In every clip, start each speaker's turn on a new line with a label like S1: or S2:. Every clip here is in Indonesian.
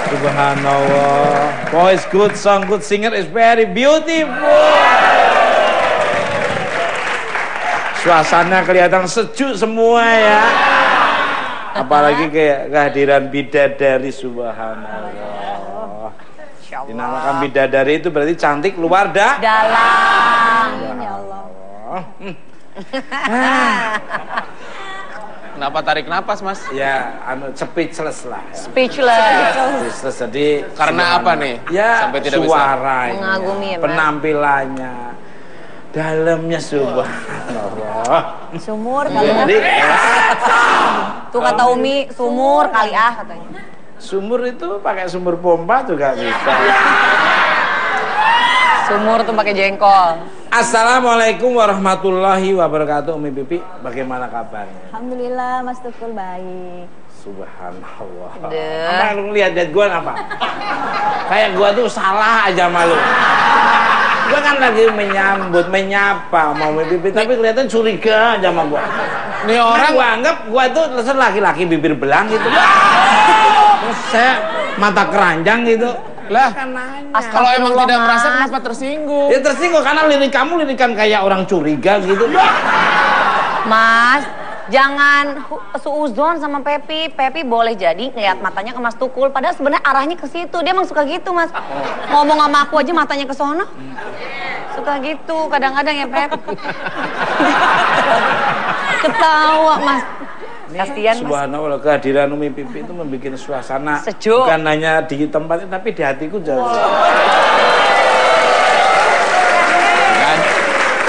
S1: Subhanallah. Voice good, song good, singer is very beautiful. Suasana kelihatan sejuk semua ya. Apalagi kayak kehadiran bidadari, subhanallah. Dinamakan bidadari itu berarti cantik luar
S2: dalam. Ya Allah.
S3: Kenapa tarik napas, Mas?
S1: Ya, speechless lah. Ya.
S2: Speechless.
S1: Jadi
S3: karena apa nih?
S1: Ya,
S3: sampai tidak
S1: suaranya,
S2: mengagumi ya,
S1: penampilannya, dalamnya subhanallah.
S2: Sumur kali
S1: Jadi,
S2: tuh kata Umi, sumur kali katanya.
S1: Sumur itu pakai sumur pompa juga bisa.
S2: Sumur tuh pakai jengkol.
S1: Assalamualaikum warahmatullahi wabarakatuh. Umi Pipi, bagaimana kabarnya?
S2: Alhamdulillah, Mas Tukul baik.
S1: Subhanallah.
S2: Apa
S1: lu lihat gua apa? Kayak gua tuh salah aja malu. Gua kan lagi menyapa mau Umi Pipi, tapi kelihatan curiga aja sama gua.
S3: Nih orang
S1: gua anggap gua tuh laki-laki bibir belang gitu. Terus saya mata keranjang gitu.
S3: Lah, kalau emang tidak merasa kenapa tersinggung?
S1: Ya tersinggung karena lirik kamu lirikan kayak orang curiga gitu.
S2: Mas, jangan suuzon sama Pepi. Pepi boleh jadi ngeliat matanya ke Mas Tukul, padahal sebenarnya arahnya ke situ. Dia emang suka gitu, Mas. Ngomong sama aku aja matanya ke sono. Suka gitu, kadang-kadang ya, Pep. Ketawa, Mas. Kasihan, Mas.
S1: Subhanallah, kehadiran Umi Pipi itu membuat suasana
S2: sejuk.
S1: Bukan hanya di tempatnya tapi di hatiku jauh.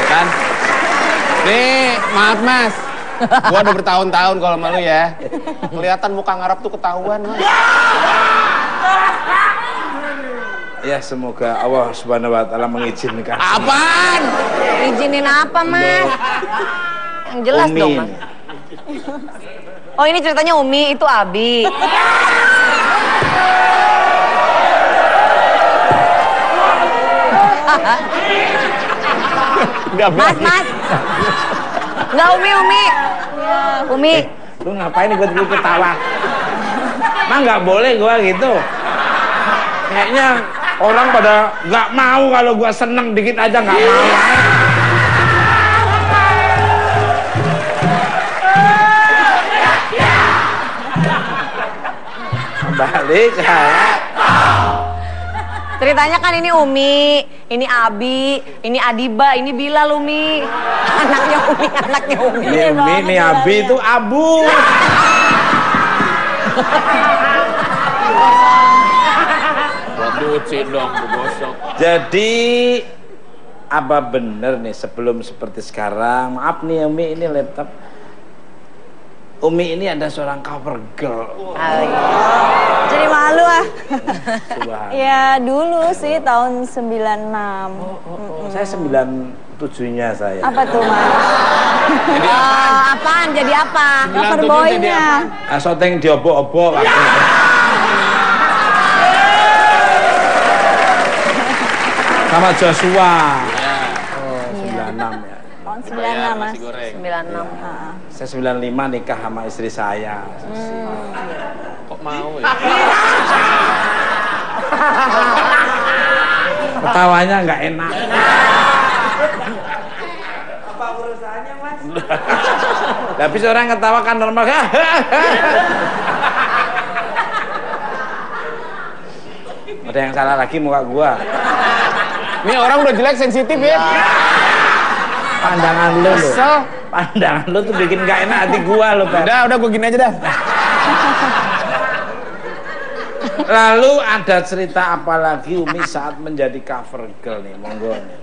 S3: Kan? Nih, maaf Mas. Gua udah bertahun-tahun kalau malu ya. Kelihatan muka ngarap tuh ketahuan, Mas.
S1: Ya, semoga Allah Subhanahu wa taala mengizinkan.
S3: Apaan?
S2: Izinin apa, Mas? Yang jelas
S1: Umi.
S2: dong, Mas. Oh, ini ceritanya Umi, itu Abi. Mas. Enggak, Umi. Umi.
S1: Lu ngapain ikut gue ketawa? Mah nggak boleh gua gitu. Kayaknya orang pada nggak mau kalau gua seneng dikit aja nggak mau. Balik ya.
S2: Ceritanya kan ini Umi, ini Abi, ini Adiba, ini Bilal Umi. Anaknya Umi.
S1: Ini Umi, ini Abi itu Abu.
S3: Buat lucu dong, gosok.
S1: Jadi apa bener nih sebelum seperti sekarang? Maaf nih Umi, ini laptop. Umi ini ada seorang cover girl.
S2: Jadi malu ah.
S4: Ya dulu sih tahun 96.
S1: Saya 97-nya saya.
S4: Apa tuh Mas?
S3: Jadi
S2: Apaan? Jadi apa?
S4: Cover boy-nya.
S1: Syuting diobok-obok. Sama Joshua. Oh, 96 ya.
S4: Tahun 96 Mas.
S2: 96.
S1: Saya 95 nikah sama istri saya.
S3: kok mau ya?
S1: Ketawanya nggak enak.
S5: Apa urusannya Mas?
S1: Tapi orang ketawa kan normal. Ada yang salah lagi muka gua.
S3: Ini orang udah jelek sensitif ya.
S1: Pandangan lu loh. Pandangan lu tuh bikin gak enak hati gua loh, Pak.
S3: Udah gue gini aja dah.
S1: Lalu ada cerita apa lagi Umi saat menjadi cover girl nih, monggo nih.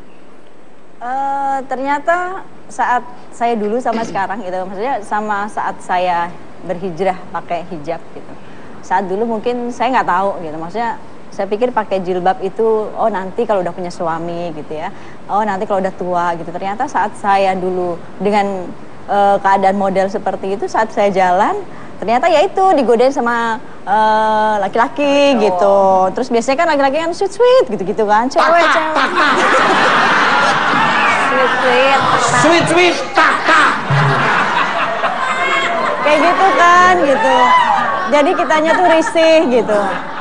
S4: Ternyata saat saya dulu sama sekarang gitu, maksudnya sama saat saya berhijrah pakai hijab gitu. Saat dulu mungkin saya nggak tahu gitu, maksudnya saya pikir pakai jilbab itu, oh nanti kalau udah punya suami gitu ya, oh nanti kalau udah tua gitu. Ternyata saat saya dulu dengan keadaan model seperti itu, saat saya jalan, ternyata ya itu digodain sama laki-laki gitu. Terus biasanya kan laki-laki kan sweet-sweet gitu-gitu kan, cewek-cewek.
S1: Sweet, tak.
S4: Kayak gitu kan gitu. Jadi kitanya tuh risih gitu.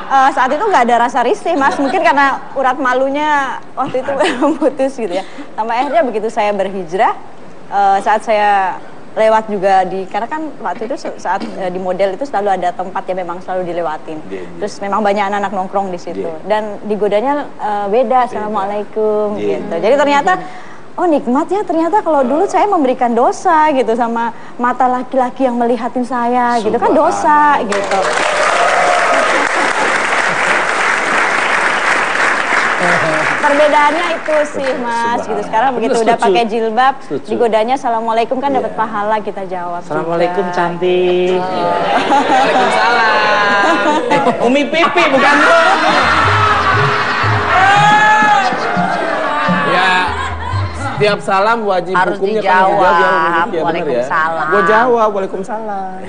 S4: saat itu nggak ada rasa risih Mas, mungkin karena urat malunya waktu itu belum putus gitu ya. Sampai akhirnya begitu saya berhijrah, saat saya lewat juga karena kan waktu itu saat di model itu selalu ada tempat yang memang selalu dilewatin. Terus memang banyak anak-anak nongkrong di situ. Dan digodanya beda, assalamualaikum gitu. Jadi ternyata oh nikmat ya, ternyata kalau dulu saya memberikan dosa gitu sama mata laki-laki yang melihatin saya gitu kan dosa gitu. Perbedaannya itu sih Mas gitu. Sekarang begitu udah pakai jilbab, digodanya assalamualaikum kan dapat pahala kita jawab.
S1: Assalamualaikum juga. Cantik.
S3: Waalaikumsalam.
S1: Umi Pipi bukan lo.
S3: Ya, setiap salam wajib
S2: harus
S3: hukumnya
S2: dijawab.
S3: Kan dijawab ya,
S2: Waalaikumsalam.
S3: Gue jawab, waalaikumsalam.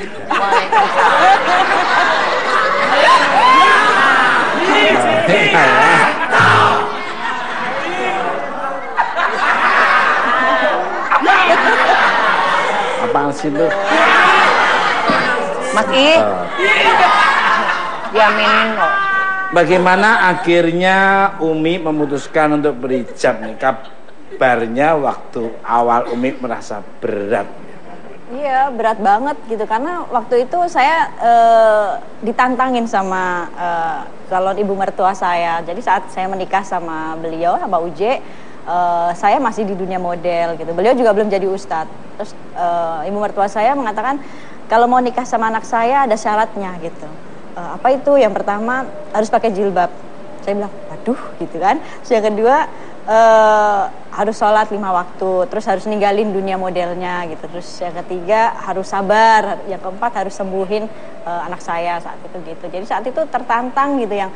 S1: Apaan sih lu?
S2: Mas I, diaminin kok.
S1: Bagaimana akhirnya Umi memutuskan untuk berhijab nih? Kabarnya waktu awal Umi merasa berat.
S4: Iya berat banget gitu karena waktu itu saya ditantangin sama calon ibu mertua saya. Jadi saat saya menikah sama beliau, sama Uje, saya masih di dunia model gitu. Beliau juga belum jadi ustadz. Terus ibu mertua saya mengatakan kalau mau nikah sama anak saya ada syaratnya gitu. Apa itu? Yang pertama harus pakai jilbab. Saya bilang, waduh gitu kan. Terus yang kedua harus sholat 5 waktu, terus harus ninggalin dunia modelnya gitu. Terus yang ketiga harus sabar, yang keempat harus sembuhin anak saya saat itu gitu. Jadi saat itu tertantang gitu yang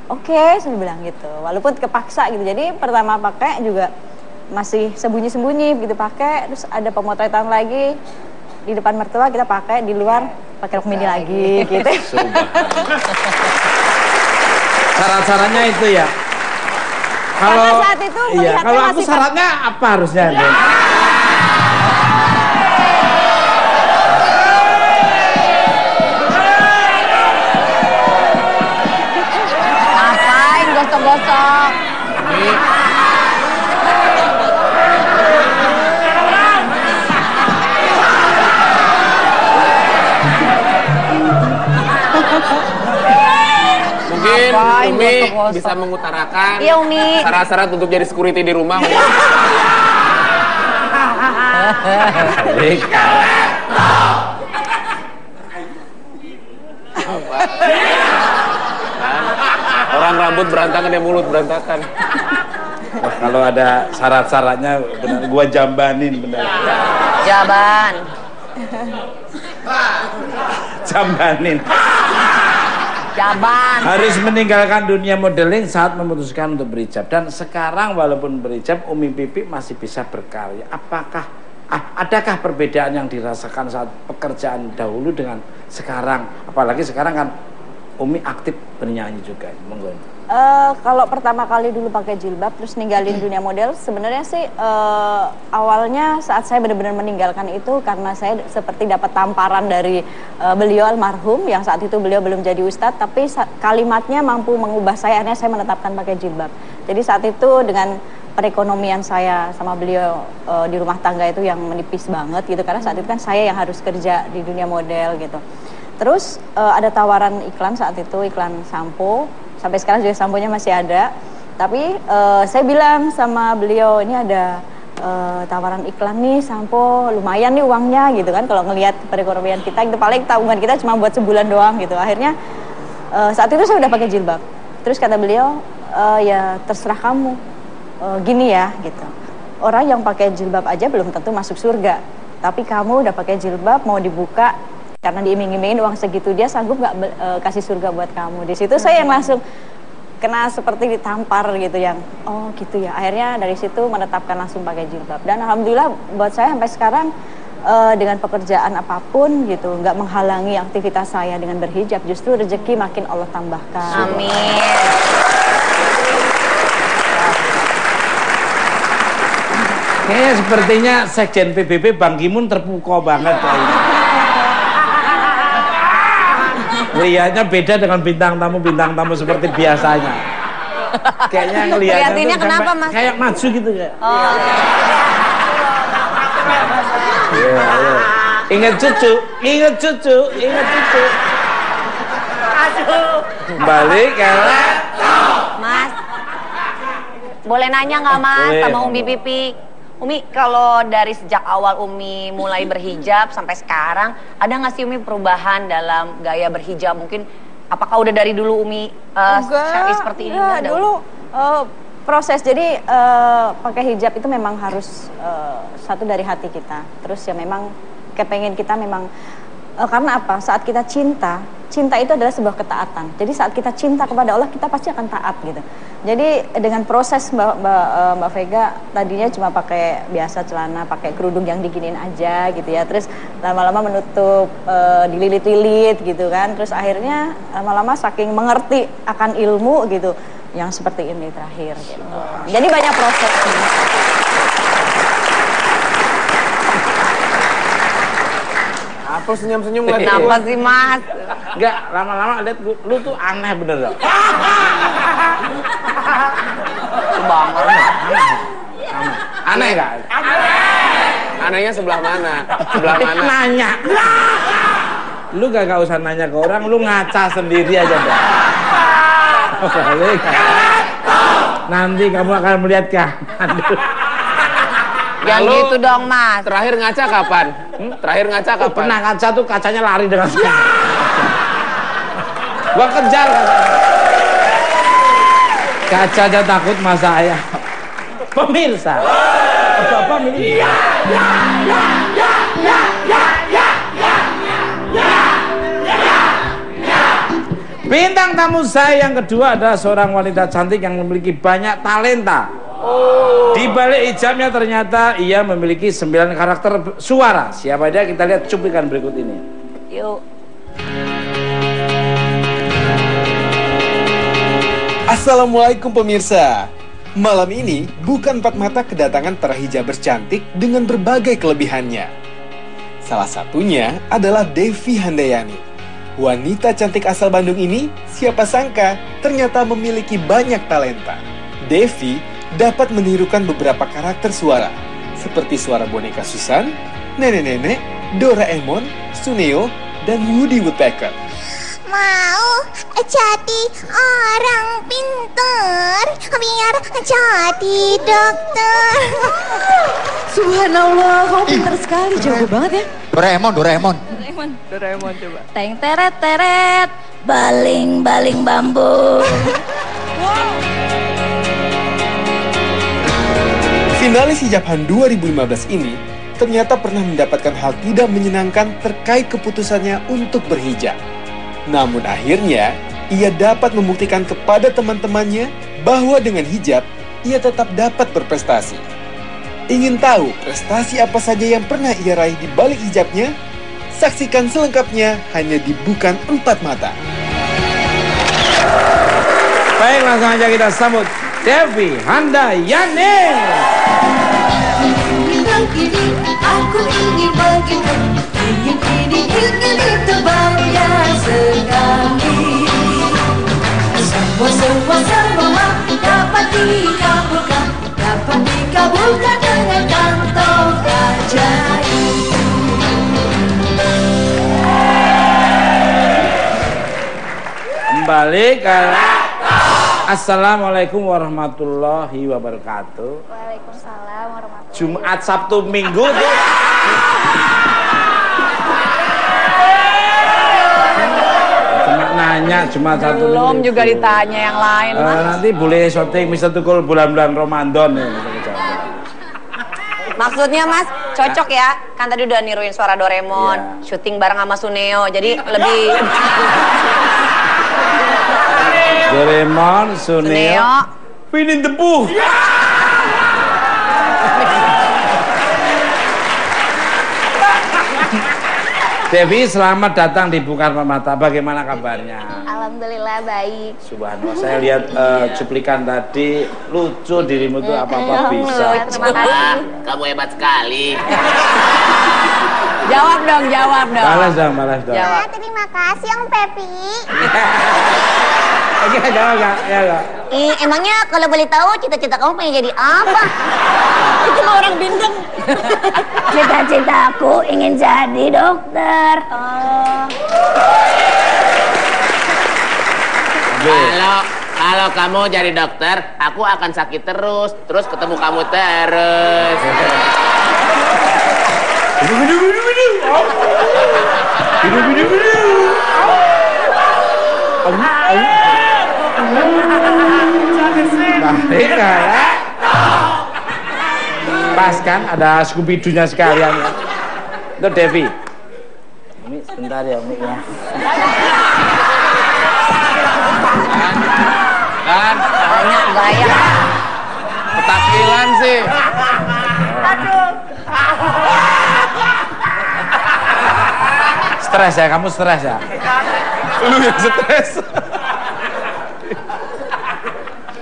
S4: oke, saya bilang gitu. Walaupun kepaksa gitu. Jadi pertama pakai juga masih sembunyi-sembunyi gitu pakai. Terus ada pemotretan lagi di depan mertua kita pakai, di luar pakai rok mini lagi gitu.
S1: Syarat-syaratnya itu ya.
S4: Karena saat itu
S1: iya, kalau aku syaratnya apa harusnya?
S2: Ngapain gosok-gosok?
S3: Mungkin
S2: Ngapain
S3: Umi
S2: gosok-gosok?
S3: bisa mengutarakan
S2: Iya, Umi.
S3: syarat-syarat untuk jadi security di rumah. Umi. Orang rambut berantakan, dia mulut berantakan.
S1: Oh, kalau ada syarat-syaratnya benar gua jambanin benar.
S2: Jaban.
S1: Jambanin.
S2: Jaban.
S1: Harus meninggalkan dunia modeling saat memutuskan untuk berhijab. Dan sekarang walaupun berhijab, Umi Pipi masih bisa berkarya. Apakah adakah perbedaan yang dirasakan saat pekerjaan dahulu dengan sekarang? Apalagi sekarang kan Umi aktif bernyanyi juga. Monggo.
S4: Kalau pertama kali dulu pakai jilbab terus ninggalin dunia model, sebenarnya sih awalnya saat saya benar-benar meninggalkan itu karena saya seperti dapat tamparan dari beliau almarhum yang saat itu beliau belum jadi ustadz, tapi kalimatnya mampu mengubah saya, akhirnya saya menetapkan pakai jilbab. Jadi saat itu dengan perekonomian saya sama beliau di rumah tangga itu yang menipis banget gitu, karena saat itu kan saya yang harus kerja di dunia model gitu. Terus ada tawaran iklan saat itu, iklan sampo. Sampai sekarang juga samponya masih ada. Tapi saya bilang sama beliau, ini ada tawaran iklan nih, sampo lumayan nih uangnya gitu kan. Kalau ngelihat perekonomian kita, itu paling tabungan kita cuma buat sebulan doang gitu. Akhirnya saat itu saya udah pakai jilbab. Terus kata beliau, ya terserah kamu, gini ya gitu. Orang yang pakai jilbab aja belum tentu masuk surga. Tapi kamu udah pakai jilbab, mau dibuka, karena diiming-imingin uang segitu, dia sanggup gak kasih surga buat kamu. Di situ saya yang langsung kena seperti ditampar gitu, yang oh gitu ya. Akhirnya dari situ menetapkan langsung pakai jilbab. Dan alhamdulillah buat saya sampai sekarang dengan pekerjaan apapun gitu, nggak menghalangi aktivitas saya dengan berhijab. Justru rezeki makin Allah tambahkan.
S2: Amin.
S1: Kayaknya sepertinya Sekjen PBB Bang Ki-moon terpukau banget. Lihatnya beda dengan bintang tamu seperti biasanya. Kayaknya
S2: Ngeliatinnya kenapa, Mas?
S1: Kayak maju gitu ya.
S2: Oh.
S1: Ingat cucu.
S5: Aduh.
S1: Balik ke
S2: Mas, boleh nanya nggak Mas
S1: Boleh.
S2: sama Umi Pipi? Umi, kalau dari sejak awal Umi mulai berhijab sampai sekarang, ada nggak sih Umi perubahan dalam gaya berhijab? Mungkin apakah udah dari dulu Umi syar'i seperti ini?
S4: Enggak,
S2: Ada,
S4: dulu proses. Jadi pakai hijab itu memang harus satu dari hati kita. Terus ya memang kepengen kita memang karena apa? Saat kita cinta itu adalah sebuah ketaatan. Jadi saat kita cinta kepada Allah, kita pasti akan taat gitu. Jadi dengan proses Mbak Vega tadinya cuma pakai biasa celana, pakai kerudung yang diginin aja gitu ya. Terus lama-lama menutup, dililit-lilit gitu kan. Terus akhirnya lama-lama saking mengerti akan ilmu gitu, yang seperti ini terakhir gitu. Jadi banyak proses.
S3: Apa senyum-senyum lagi?
S2: Kenapa sih Mas?
S1: Enggak, lama-lama lihat lu tuh aneh bener dong. Aneh enggak?
S3: Anehnya sebelah mana? Sebelah mana?
S1: Nanya. Lu gak usah nanya ke orang, lu ngaca sendiri aja dong. Balik. Nanti kamu akan melihat kehancuran.
S2: Yang
S3: Lalu,
S2: gitu dong Mas.
S3: Terakhir ngaca kapan? Terakhir ngaca kapan?
S1: Pernah ngaca tuh kacanya lari dengan saya. Gua kejar kacanya. Kacanya takut sama saya. Pemirsa. Bapak milih. Bintang tamu saya yang kedua adalah seorang wanita cantik yang memiliki banyak talenta. Di balik hijabnya ternyata ia memiliki 9 karakter suara. Siapa dia? Kita lihat cuplikan berikut ini.
S2: Yuk.
S6: Assalamualaikum pemirsa. Malam ini bukan empat mata kedatangan para hijabers cantik dengan berbagai kelebihannya. Salah satunya adalah Devi Handayani. Wanita cantik asal Bandung ini, siapa sangka ternyata memiliki banyak talenta. Devi dapat menirukan beberapa karakter suara, seperti suara boneka Susan, nenek-nenek, Doraemon, Suneo, dan Woody Woodpecker.
S7: Mau jadi orang pintar biar jadi dokter.
S8: Subhanallah, kamu pintar sekali, jago banget ya.
S9: Doraemon.
S8: Teng teret teret, baling bambu.
S6: Finalis Hijabhan 2015 ini ternyata pernah mendapatkan hal tidak menyenangkan terkait keputusannya untuk berhijab. Namun akhirnya, ia dapat membuktikan kepada teman-temannya bahwa dengan hijab, ia tetap dapat berprestasi. Ingin tahu prestasi apa saja yang pernah ia raih di balik hijabnya? Saksikan selengkapnya hanya di Bukan Empat Mata.
S1: Baik, langsung aja kita sambut Devi Handayani.
S8: Ini aku ingin begitu, ingin ini, ingin itu banyak sekali. Semua dapat dikabulkan dengan kantong ajaib.
S1: Kembali ke Assalamualaikum warahmatullahi wabarakatuh.
S7: Waalaikumsalam warahmatullahi
S1: Jumat, Sabtu, Minggu tuh. Cuma nanya Jumat, Sabtu, Minggu.
S2: Belum juga ditanya yang lain Mas.
S1: Nanti boleh syuting Mister Tukul bulan-bulan Ramadan ya.
S2: Maksudnya Mas, cocok ya? Kan tadi udah niruin suara Doraemon, syuting bareng sama Suneo, jadi lebih...
S1: Doraemon, Suneo, Winnie the Pooh. Devi, selamat datang di Bukan Mata. Bagaimana kabarnya?
S7: Alhamdulillah baik.
S1: Subhanallah, saya lihat cuplikan tadi, lucu dirimu tuh apa-apa bisa.
S7: Terima kasih.
S3: Kamu hebat sekali.
S2: Jawab dong.
S1: Balas dong.
S7: Ah, terima kasih Om Pepi.
S1: Oke, jawab gak? Ya gak?
S7: Emangnya kalau boleh tahu cita-cita kamu pengen jadi apa?
S2: Itu mah orang bintang.
S7: Cita-citaku ingin jadi dokter.
S3: Kalau kamu jadi dokter, aku akan sakit terus ketemu kamu terus.
S1: Baik ya. Pas kan, ada Scooby-Doo-nya sekalian ya. Itu Devi. Umi sebentar ya Umi ya.
S3: Dan
S2: Banyak gaya.
S3: petakilan sih.
S1: Stres ya, kamu stres ya?
S3: Lu yang stres.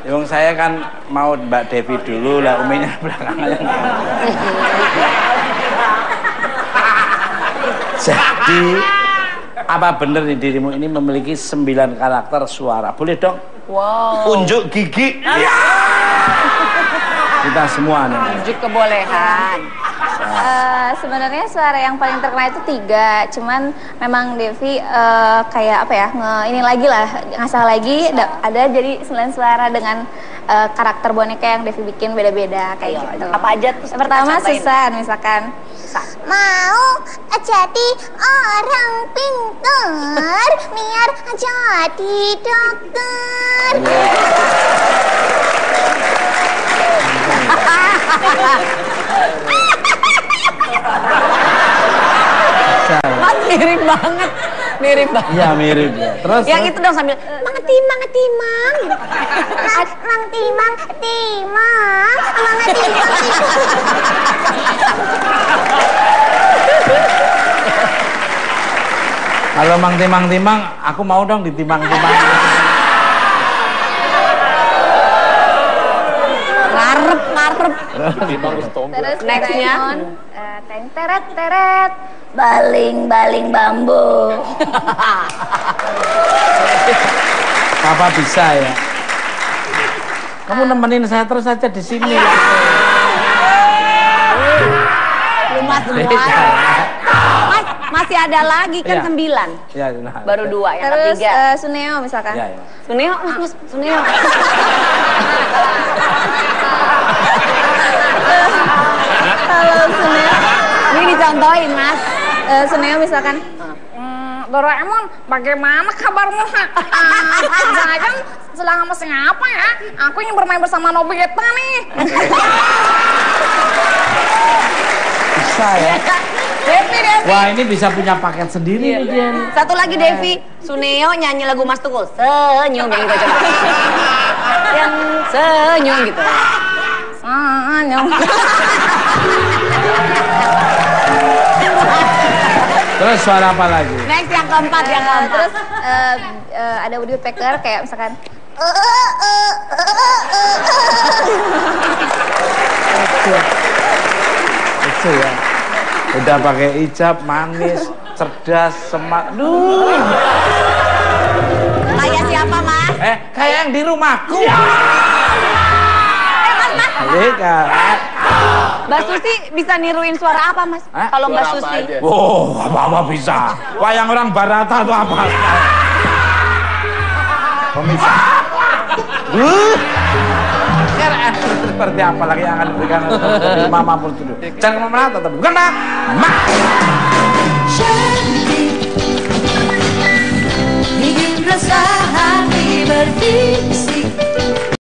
S1: Yang saya kan mau Mbak Devi dulu lah, Uminya belakangan. Jadi apa bener nih dirimu ini memiliki 9 karakter suara? Boleh dong?
S2: Wow.
S1: Unjuk gigi. Kita semua nih.
S2: Unjuk kebolehan.
S7: Sebenarnya suara yang paling terkenal itu 3, cuman memang Devi kayak apa ya, ini lagi lah, ngasah lagi, ada jadi 9 suara dengan karakter boneka yang Devi bikin beda-beda kayak gitu.
S2: Apa aja tuh?
S7: Yang pertama Susan misalkan. Mau jadi orang pintar biar jadi dokter.
S2: Mas mirip banget.
S1: Iya mirip ya. Terus
S2: Yang itu dong sambil
S7: Mang timang. Mang timang.
S1: kalau Mang Timang, aku mau dong ditimang-timang.
S2: ngarep.
S7: Terus
S2: Nextnya?
S7: Teret, baling bambu.
S1: Papa bisa ya. Kamu nemenin saya terus aja di sini.
S2: Lumas semua. Mas, masih ada lagi kan
S1: Iya.
S2: 9.
S1: Ya, nah.
S2: Baru 2, yang
S7: Terus
S2: ketiga.
S7: Suneo misalkan.
S1: Ya.
S2: Suneo, Mas, Suneo.
S7: Kalau Suneo,
S2: Ini dicontohin, Mas.
S7: Suneo misalkan. Doraemon, bagaimana kabarmu? Jangan sedang masih ngapa ya? Aku ingin bermain bersama Nobita nih.
S1: Bisa ya.
S2: Devi.
S1: Wah, ini bisa punya paket sendiri nih dia.
S2: Satu lagi Devi. Suneo nyanyi lagu Mas Tukul. Senyum yang gitu. Yang senyum gitu.
S7: Senyum.
S1: Terus suara apa lagi?
S2: Next yang keempat.
S7: Terus ada Woodpecker kayak misalkan.
S1: Itu ya. Udah pakai hijab, manis, cerdas, semat. Duh.
S2: Kayak siapa, Mas?
S1: Kayak yang di rumahku.
S2: Mas. Mbak Susi bisa niruin suara apa, Mas? Kalau Mbak
S3: Suara apa
S2: Susi.
S3: aja?
S1: Oh, apa-apa bisa. Wayang orang Barata tuh apa? Pemirsa. Seperti apa lagi yang akan diberikan oleh Mama Purtudu? Jangan kemana-mana, tetap bukan Mama.
S8: Cantik, bikin rasa hati berpikir.